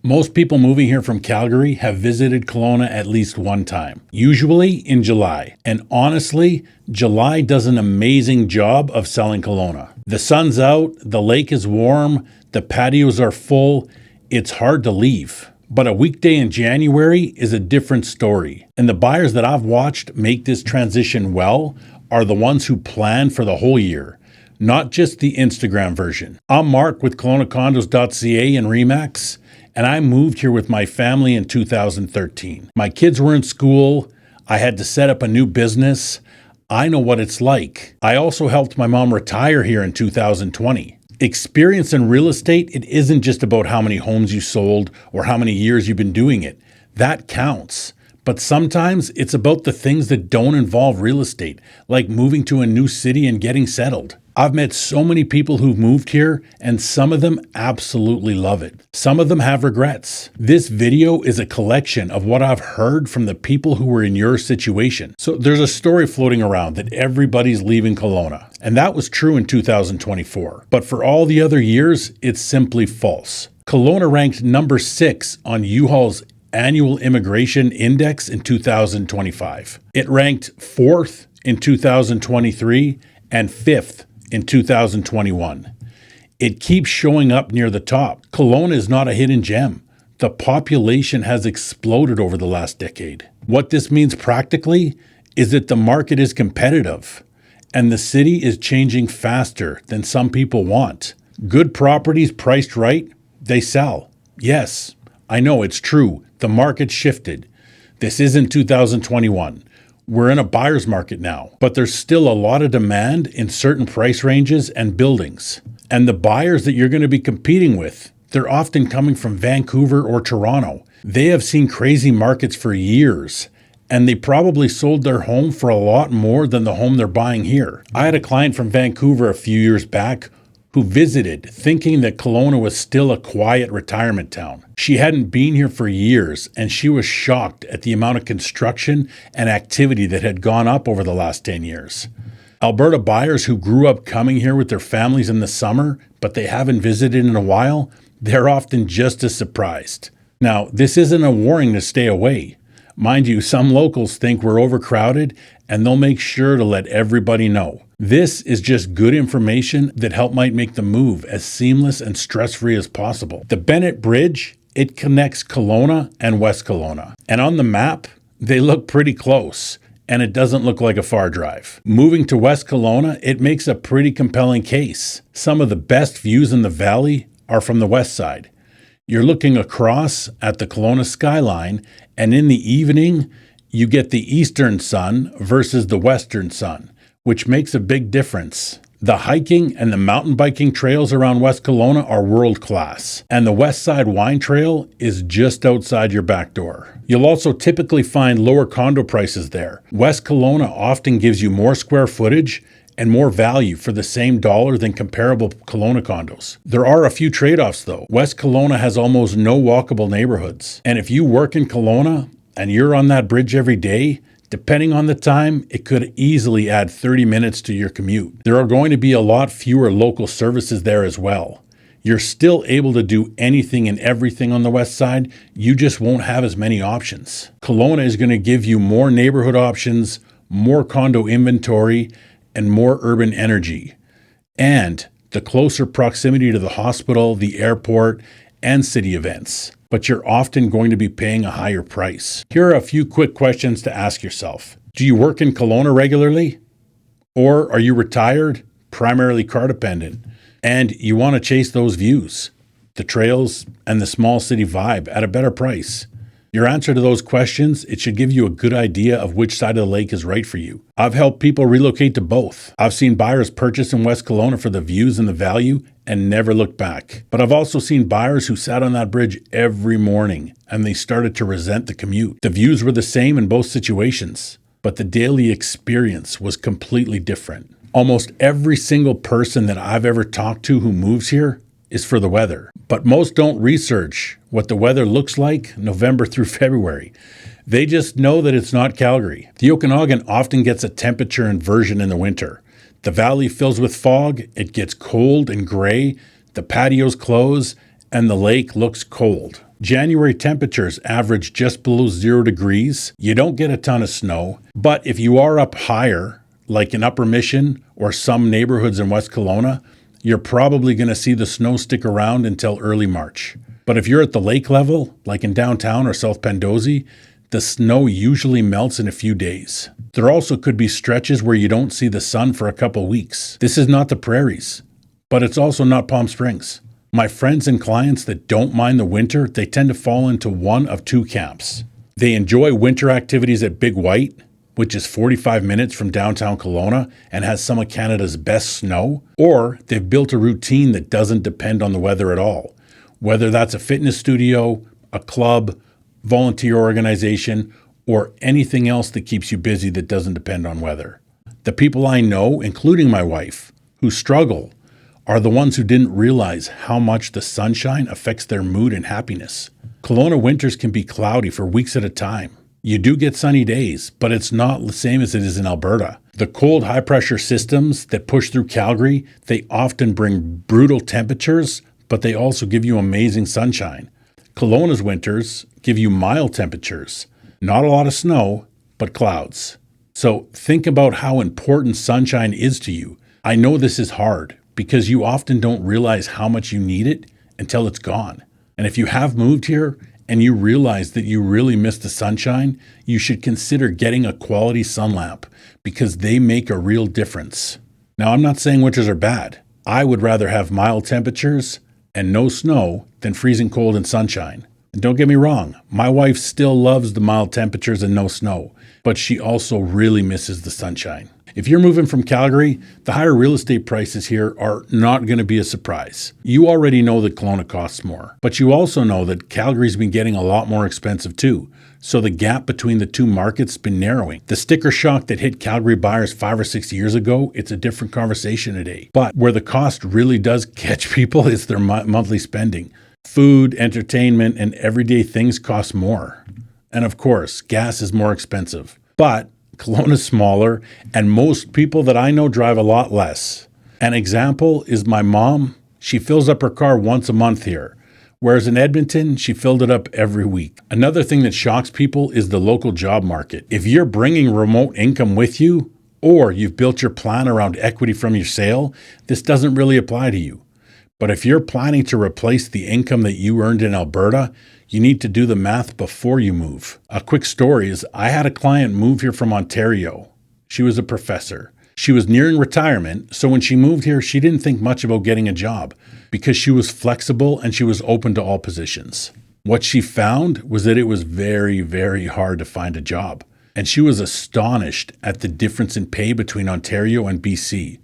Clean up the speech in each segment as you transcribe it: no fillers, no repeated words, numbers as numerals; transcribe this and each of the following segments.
Most people moving here from Calgary have visited Kelowna at least one time, usually in July. And honestly, July does an amazing job of selling Kelowna. The sun's out, the lake is warm, the patios are full, it's hard to leave. But a weekday in January is a different story. And the buyers that I've watched make this transition well are the ones who plan for the whole year, not just the Instagram version. I'm Mark with CelownaCondos.ca and RE/MAX, and I moved here with my family in 2013. My kids were in school. I had to set up a new business. I know what it's like. I also helped my mom retire here in 2020. Experience in real estate, it isn't just about how many homes you sold or how many years you've been doing it. That counts. But sometimes it's about the things that don't involve real estate, like moving to a new city and getting settled. I've met so many people who've moved here, and some of them absolutely love it. Some of them have regrets. This video is a collection of what I've heard from the people who were in your situation. So there's a story floating around that everybody's leaving Kelowna, and that was true in 2024. But for all the other years, it's simply false. Kelowna ranked number 6 on U-Haul's annual immigration index in 2025. It ranked 4th in 2023 and 5th in 2021. It keeps showing up near the top. Kelowna is not a hidden gem. The population has exploded over the last decade. What this means practically is that the market is competitive and the city is changing faster than some people want. Good properties priced right, they sell. Yes, I know it's true. The market shifted. This isn't 2021. We're in a buyer's market now, but there's still a lot of demand in certain price ranges and buildings. And the buyers that you're going to be competing with, they're often coming from Vancouver or Toronto. They have seen crazy markets for years, and they probably sold their home for a lot more than the home they're buying here. I had a client from Vancouver a few years back who visited thinking that Kelowna was still a quiet retirement town. She hadn't been here for years, and she was shocked at the amount of construction and activity that had gone up over the last 10 years. Alberta buyers who grew up coming here with their families in the summer, but they haven't visited in a while, they're often just as surprised. Now, this isn't a warning to stay away. Mind you, some locals think we're overcrowded, and they'll make sure to let everybody know. This is just good information that might make the move as seamless and stress-free as possible. The Bennett Bridge, it connects Kelowna and West Kelowna. And on the map, they look pretty close, and it doesn't look like a far drive. Moving to West Kelowna, it makes a pretty compelling case. Some of the best views in the valley are from the west side. You're looking across at the Kelowna skyline, and in the evening, you get the eastern sun versus the western sun, which makes a big difference. The hiking and the mountain biking trails around West Kelowna are world class, and the West Side Wine Trail is just outside your back door. You'll also typically find lower condo prices there. West Kelowna often gives you more square footage and more value for the same dollar than comparable Kelowna condos. There are a few trade-offs though. West Kelowna has almost no walkable neighborhoods, and if you work in Kelowna and you're on that bridge every day, depending on the time, it could easily add 30 minutes to your commute. There are going to be a lot fewer local services there as well. You're still able to do anything and everything on the west side, you just won't have as many options. Kelowna is going to give you more neighborhood options, more condo inventory, and more urban energy. And the closer proximity to the hospital, the airport, and city events. But you're often going to be paying a higher price. Here are a few quick questions to ask yourself. Do you work in Kelowna regularly? Or are you retired, primarily car dependent, and you want to chase those views, the trails, and the small city vibe at a better price? Your answer to those questions, it should give you a good idea of which side of the lake is right for you. I've helped people relocate to both. I've seen buyers purchase in West Kelowna for the views and the value and never looked back. But I've also seen buyers who sat on that bridge every morning and they started to resent the commute. The views were the same in both situations, but the daily experience was completely different. Almost every single person that I've ever talked to who moves here is for the weather. But most don't research what the weather looks like November through February. They just know that it's not Calgary. The Okanagan often gets a temperature inversion in the winter. The valley fills with fog, it gets cold and gray, the patios close, and the lake looks cold. January temperatures average just below 0 degrees. You don't get a ton of snow, but if you are up higher, like in Upper Mission or some neighborhoods in West Kelowna, you're probably going to see the snow stick around until early March. But if you're at the lake level, like in downtown or South Pendozi, the snow usually melts in a few days. There also could be stretches where you don't see the sun for a couple weeks. This is not the prairies, but it's also not Palm Springs. My friends and clients that don't mind the winter, they tend to fall into one of two camps. They enjoy winter activities at Big White, which is 45 minutes from downtown Kelowna and has some of Canada's best snow, or they've built a routine that doesn't depend on the weather at all. Whether that's a fitness studio, a club, volunteer organization, or anything else that keeps you busy that doesn't depend on weather. The people I know, including my wife, who struggle, are the ones who didn't realize how much the sunshine affects their mood and happiness. Kelowna winters can be cloudy for weeks at a time. You do get sunny days, but it's not the same as it is in Alberta. The cold, high-pressure systems that push through Calgary, they often bring brutal temperatures, but they also give you amazing sunshine. Kelowna's winters give you mild temperatures. Not a lot of snow, but clouds. So think about how important sunshine is to you. I know this is hard because you often don't realize how much you need it until it's gone. And if you have moved here and you realize that you really miss the sunshine, you should consider getting a quality sun lamp because they make a real difference. Now, I'm not saying winters are bad. I would rather have mild temperatures and no snow than freezing cold and sunshine. And don't get me wrong, my wife still loves the mild temperatures and no snow, but she also really misses the sunshine. If you're moving from Calgary, the higher real estate prices here are not going to be a surprise. You already know that Kelowna costs more, but you also know that Calgary's been getting a lot more expensive too. So the gap between the two markets has been narrowing. The sticker shock that hit Calgary buyers 5 or 6 years ago, it's a different conversation today. But where the cost really does catch people is their monthly spending. Food, entertainment, and everyday things cost more. And of course, gas is more expensive. But Kelowna's smaller, and most people that I know drive a lot less. An example is my mom. She fills up her car once a month here. Whereas in Edmonton, she filled it up every week. Another thing that shocks people is the local job market. If you're bringing remote income with you, or you've built your plan around equity from your sale, this doesn't really apply to you. But if you're planning to replace the income that you earned in Alberta, you need to do the math before you move. A quick story is I had a client move here from Ontario. She was a professor. She was nearing retirement, so when she moved here, she didn't think much about getting a job because she was flexible and she was open to all positions. What she found was that it was very, very hard to find a job. And she was astonished at the difference in pay between Ontario and BC.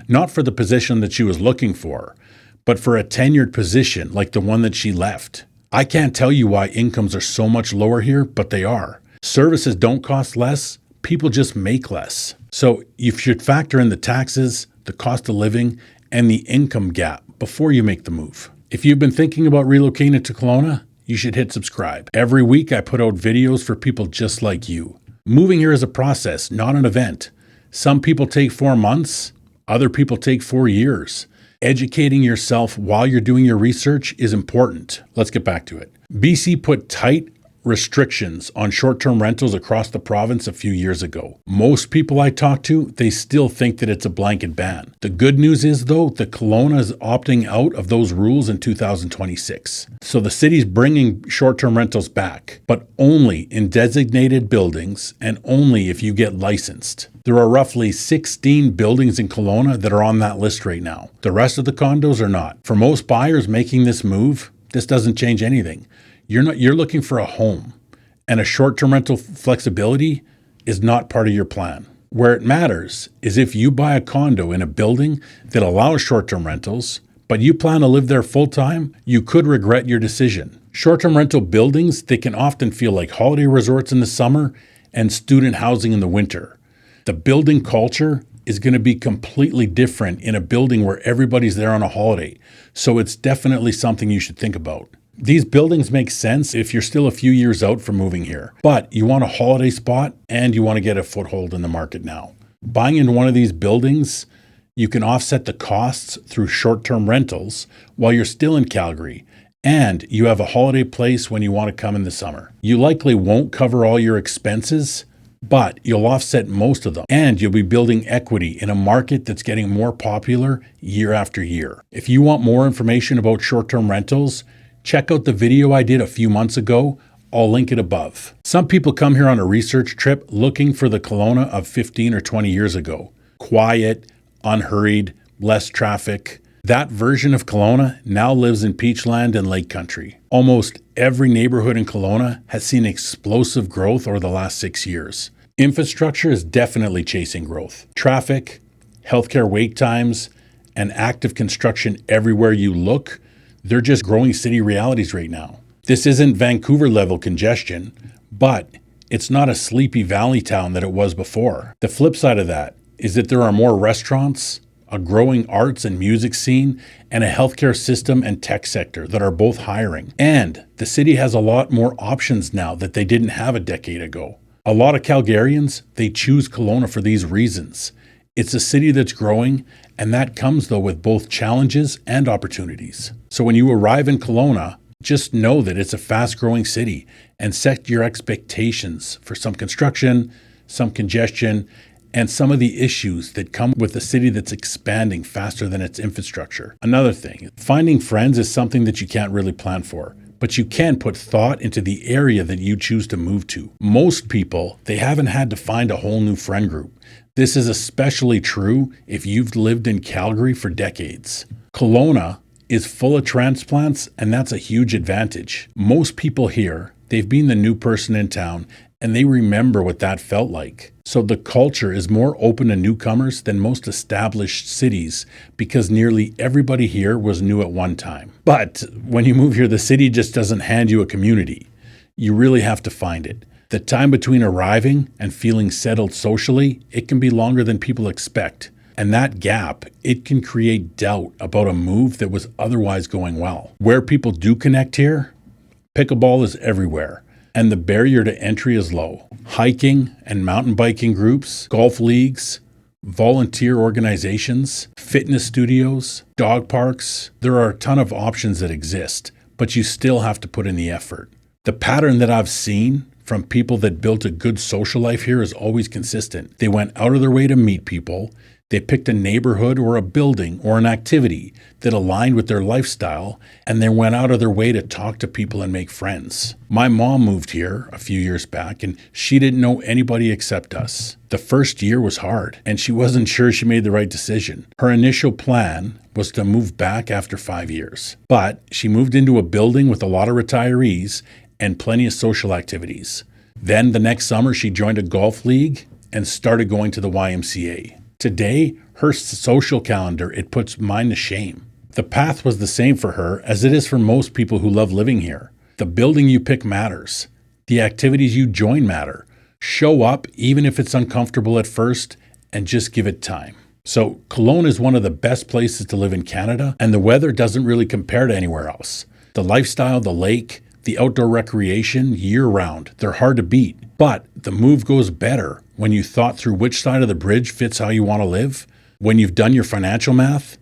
Not for the position that she was looking for, but for a tenured position like the one that she left. I can't tell you why incomes are so much lower here, but they are. Services don't cost less, people just make less. So you should factor in the taxes, the cost of living, and the income gap before you make the move. If you've been thinking about relocating to Kelowna, you should hit subscribe. Every week I put out videos for people just like you. Moving here is a process, not an event. Some people take 4 months, other people take 4 years. Educating yourself while you're doing your research is important. Let's get back to it. BC put tight restrictions on short-term rentals across the province a few years ago. Most people I talk to, they still think that it's a blanket ban. The good news is, though, that Kelowna is opting out of those rules in 2026. So the city's bringing short-term rentals back, but only in designated buildings and only if you get licensed. There are roughly 16 buildings in Kelowna that are on that list right now. The rest of the condos are not. For most buyers making this move, this doesn't change anything. You're looking for a home, and a short-term rental flexibility is not part of your plan. Where it matters is if you buy a condo in a building that allows short-term rentals, but you plan to live there full-time, you could regret your decision. Short-term rental buildings, they can often feel like holiday resorts in the summer and student housing in the winter. The building culture is going to be completely different in a building where everybody's there on a holiday. So it's definitely something you should think about. These buildings make sense if you're still a few years out from moving here, but you want a holiday spot and you want to get a foothold in the market now. Buying into one of these buildings, you can offset the costs through short-term rentals while you're still in Calgary and you have a holiday place when you want to come in the summer. You likely won't cover all your expenses, but you'll offset most of them, and you'll be building equity in a market that's getting more popular year after year. If you want more information about short-term rentals, check out the video I did a few months ago. I'll link it above. Some people come here on a research trip looking for the Kelowna of 15 or 20 years ago. Quiet, unhurried, less traffic. That version of Kelowna now lives in Peachland and Lake Country. Almost every neighborhood in Kelowna has seen explosive growth over the last 6 years. Infrastructure is definitely chasing growth. Traffic, healthcare wait times, and active construction everywhere you look, they're just growing city realities right now. This isn't Vancouver level congestion, but it's not a sleepy valley town that it was before. The flip side of that is that there are more restaurants, a growing arts and music scene, and a healthcare system and tech sector that are both hiring. And the city has a lot more options now that they didn't have a decade ago. A lot of Calgarians, they choose Kelowna for these reasons. It's a city that's growing, and that comes though with both challenges and opportunities. So when you arrive in Kelowna, just know that it's a fast-growing city and set your expectations for some construction, some congestion, and some of the issues that come with a city that's expanding faster than its infrastructure. Another thing, finding friends is something that you can't really plan for, but you can put thought into the area that you choose to move to. Most people, they haven't had to find a whole new friend group. This is especially true if you've lived in Calgary for decades. Kelowna is full of transplants, and that's a huge advantage. Most people here, they've been the new person in town, and they remember what that felt like. So the culture is more open to newcomers than most established cities because nearly everybody here was new at one time. But when you move here, the city just doesn't hand you a community. You really have to find it. The time between arriving and feeling settled socially, it can be longer than people expect. And that gap, it can create doubt about a move that was otherwise going well. Where people do connect here, pickleball is everywhere, and the barrier to entry is low. Hiking and mountain biking groups, golf leagues, volunteer organizations, fitness studios, dog parks, there are a ton of options that exist, but you still have to put in the effort. The pattern that I've seen from people that built a good social life here is always consistent. They went out of their way to meet people. They picked a neighborhood or a building or an activity that aligned with their lifestyle, and they went out of their way to talk to people and make friends. My mom moved here a few years back, and she didn't know anybody except us. The first year was hard, and she wasn't sure she made the right decision. Her initial plan was to move back after 5 years, but she moved into a building with a lot of retirees and plenty of social activities. Then the next summer, she joined a golf league and started going to the YMCA. Today, her social calendar, it puts mine to shame. The path was the same for her as it is for most people who love living here. The building you pick matters. The activities you join matter. Show up even if it's uncomfortable at first and just give it time. So Kelowna is one of the best places to live in Canada, and the weather doesn't really compare to anywhere else. The lifestyle, the lake, the outdoor recreation year-round, they're hard to beat. But the move goes better when you thought through which side of the bridge fits how you want to live, when you've done your financial math,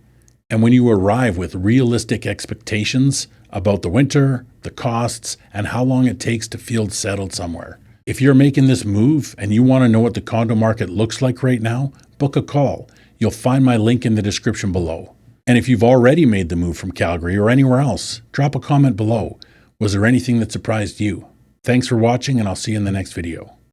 and when you arrive with realistic expectations about the winter, the costs, and how long it takes to feel settled somewhere. If you're making this move and you want to know what the condo market looks like right now, book a call. You'll find my link in the description below. And if you've already made the move from Calgary or anywhere else, drop a comment below. Was there anything that surprised you? Thanks for watching, and I'll see you in the next video.